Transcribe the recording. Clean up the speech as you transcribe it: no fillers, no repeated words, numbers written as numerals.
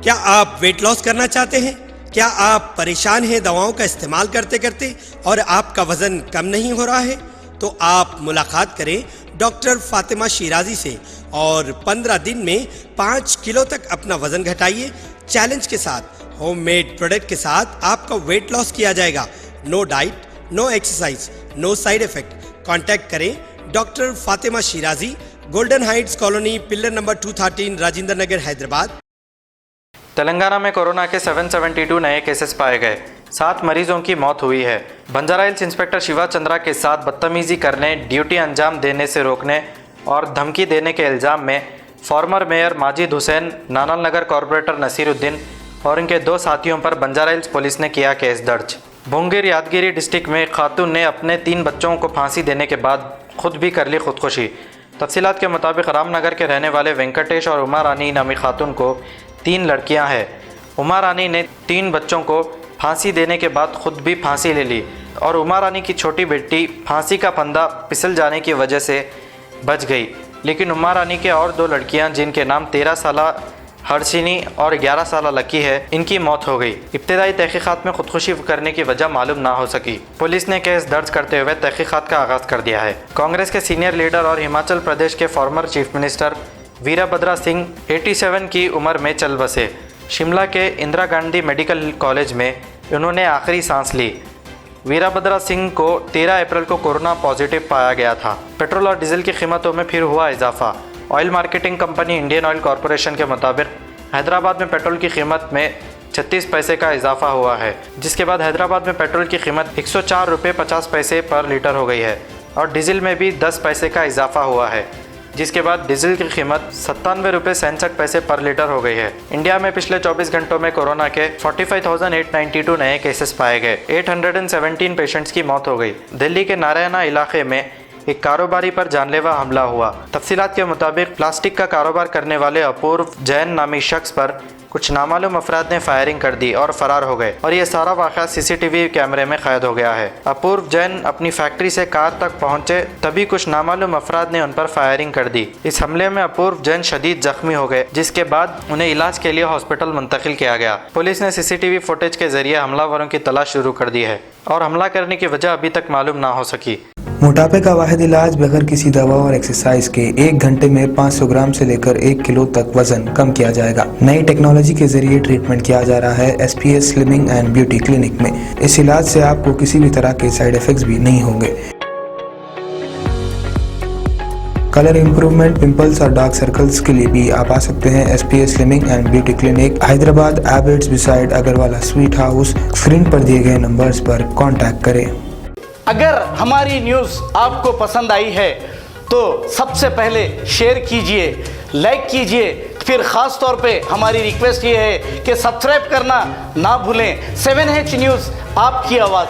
क्या आप weight loss करना चाहते हैं? क्या आप परेशान हैं दवाओं का इस्तेमाल करते करते और आपका वजन कम नहीं हो रहा है? तो आप मुलाकात करें डॉक्टर फातिमा शिराजी से और 15 दिन में 5 किलो तक अपना वजन घटाइए। चैलेंज के साथ, होममेड प्रोडक्ट के साथ आपका वेट लॉस किया जाएगा। No diet, no exercise, no side effect. Contact करें doctor Fatima Shirazi, Golden Heights Colony, pillar number 213, Rajendra Nagar, Hyderabad. Telangana में कोरोना के 772 नए केसेस पाए गए, 7 मरीजों की मौत हुई है। बंजारा हिल्स इंस्पेक्टर शिवा चंद्रा के साथ बदतमीजी करने, ड्यूटी अंजाम देने से रोकने और धमकी देने के इल्ज़ाम में फॉर्मर मेयर माजिद हुसैन, नानाल नगर कॉरपोरेटर नसीरुद्दीन और इनके 2 साथियों पर बंजारा हिल्स पुलिस ने किया केस दर्ज। भोंगिर यादगिरी डिस्ट्रिक्ट में खातून ने अपने 3 बच्चों को फांसी देने के बाद खुद भी कर ली खुदकुशी। तफसीलात के मुताबिक रामनगर के रहने वाले वेंकटेश और उमा रानी नामी खातून को 3 लड़कियां हैं। उमा रानी ने 3 बच्चों को फांसी देने के बाद खुद भी फांसी ले ली और उमा रानी की छोटी बेटी फांसी का फंदा फिसल जाने की वजह से बच गई, लेकिन उमा रानी के और 2 लड़कियां जिनके नाम 13 साला हर्षिनी और 11 साला लकी है, इनकी मौत हो गई। इब्तदाई तहकीकात में खुदकुशी करने की वजह मालूम ना हो सकी। पुलिस ने केस दर्ज करते हुए तहकीकात का आगाज़ कर दिया है। कांग्रेस के सीनियर लीडर और हिमाचल प्रदेश के former chief minister Virbhadra Singh 87 की उम्र में चल बसे। शिमला के इंदिरा गांधी मेडिकल कॉलेज में उन्होंने आखिरी सांस ली। वीरभद्र सिंह को 13 अप्रैल को कोरोना पॉजिटिव पाया गया था। पेट्रोल और डीजल की कीमतों में फिर हुआ इजाफा। Oil marketing company Indian oil corporation के मुताबिक हैदराबाद में पेट्रोल की कीमत में 36 पैसे का इजाफा हुआ है, जिसके बाद हैदराबाद में पेट्रोल की कीमत 104 रुपये 50 पैसे पर लीटर हो गई है और डीजल में भी 10 पैसे का इजाफा हुआ है, जिसके बाद डीजल की कीमत 97 रुपये 67 पैसे पर लीटर हो गई है। इंडिया में पिछले 24 घंटों में कोरोना के 45,892 नए केसेस पाए गए। 817 पेशेंट्स की मौत हो गई। दिल्ली के नारायणा इलाके में एक कारोबारी पर जानलेवा हमला हुआ। तफसीलात के मुताबिक प्लास्टिक का कारोबार करने वाले अपूर्व जैन नामी शख्स पर कुछ नामालूम अफराद ने फायरिंग कर दी और फरार हो गए और ये सारा वाक़या सीसीटीवी कैमरे में कैद हो गया है। अपूर्व जैन अपनी फैक्ट्री से कार तक पहुंचे तभी कुछ नामालूम अफराद ने उन पर फायरिंग कर दी। इस हमले में अपूर्व जैन शदीद जख्मी हो गए, जिसके बाद उन्हें इलाज के लिए हॉस्पिटल मुंतकिल किया गया। पुलिस ने सीसीटीवी फुटेज के जरिए हमलावरों की तलाश शुरू कर दी है और हमला करने की वजह अभी तक मालूम ना हो सकी। मोटापे का वाहिद इलाज बगैर किसी दवा और एक्सरसाइज के 1 घंटे में 500 ग्राम से लेकर 1 किलो तक वजन कम किया जाएगा। नई टेक्नोलॉजी के जरिए ट्रीटमेंट किया जा रहा है SPS slimming and beauty clinic में। इस इलाज से आपको किसी भी तरह के साइड इफेक्ट्स भी नहीं होंगे। कलर इंप्रूवमेंट, पिंपल्स और डार्क सर्कल्स के लिए भी आप आ सकते हैं SPS slimming and beauty clinic, Hyderabad, Abids beside Agarwala sweet house. Screen पर दिए गए नंबर्स पर कॉन्टैक्ट करें। अगर हमारी न्यूज़ आपको पसंद आई है तो सबसे पहले शेयर कीजिए, लाइक कीजिए, फिर ख़ास तौर पे हमारी रिक्वेस्ट ये है कि सब्सक्राइब करना ना भूलें। 7H न्यूज़, आपकी आवाज़।